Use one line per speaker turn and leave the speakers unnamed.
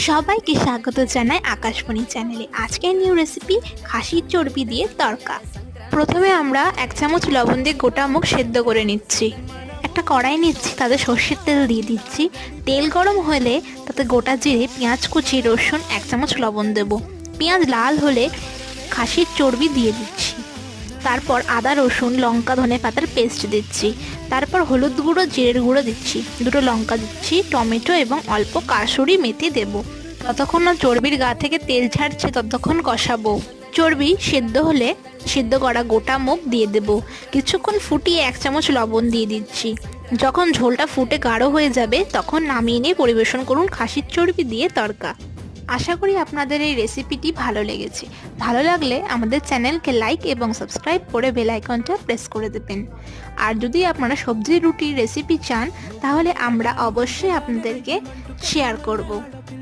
সবাইকে স্বাগত জানাই আকাশবাণী চ্যানেলে। আজকের নিউ রেসিপি খাসির চর্বি দিয়ে তড়কা। প্রথমে আমরা 1 চামচ লবণ দিয়ে গোটা মুগ সেদ্ধ করে নিচ্ছি। একটা কড়াই নিচ্ছি, তাতে সর্ষের তেল দিয়ে দিচ্ছি। তেল গরম হলে তাতে গোটা জিরে, পেঁয়াজ কুচি, রসুন, 1 চামচ লবণ দেব। পেঁয়াজ লাল হলে খাসির চর্বি দিয়ে দিচ্ছি। তারপর আদা, রসুন, লঙ্কা, ধনে পাতার পেস্ট দিচ্ছি। তারপর হলুদ গুঁড়ো, জিরের গুঁড়ো দিচ্ছি, দুটো লঙ্কা দিচ্ছি, টমেটো এবং অল্প কাসুরি মেথি দেব। যতক্ষণ না চর্বির গা থেকে তেল ছাড়ছে ততক্ষণ কষাবো। চর্বি সেদ্ধ হলে সেদ্ধ করা গোটা মুগ দিয়ে দেব। কিছুক্ষণ ফুটিয়ে 1 চামচ লবণ দিয়ে দিচ্ছি। যখন ঝোলটা ফুটে গাঢ় হয়ে যাবে তখন নামিয়ে নিয়ে পরিবেশন করুন খাসির চর্বি দিয়ে তড়কা। আশা করি আপনাদের এই রেসিপিটি ভালো লেগেছে। ভালো লাগলে আমাদের চ্যানেলকে লাইক এবং সাবস্ক্রাইব করে বেল আইকনটা প্রেস করে দেবেন। আর যদি আপনারা সবজি রুটির রেসিপি চান তাহলে আমরা অবশ্যই আপনাদেরকে শেয়ার করব।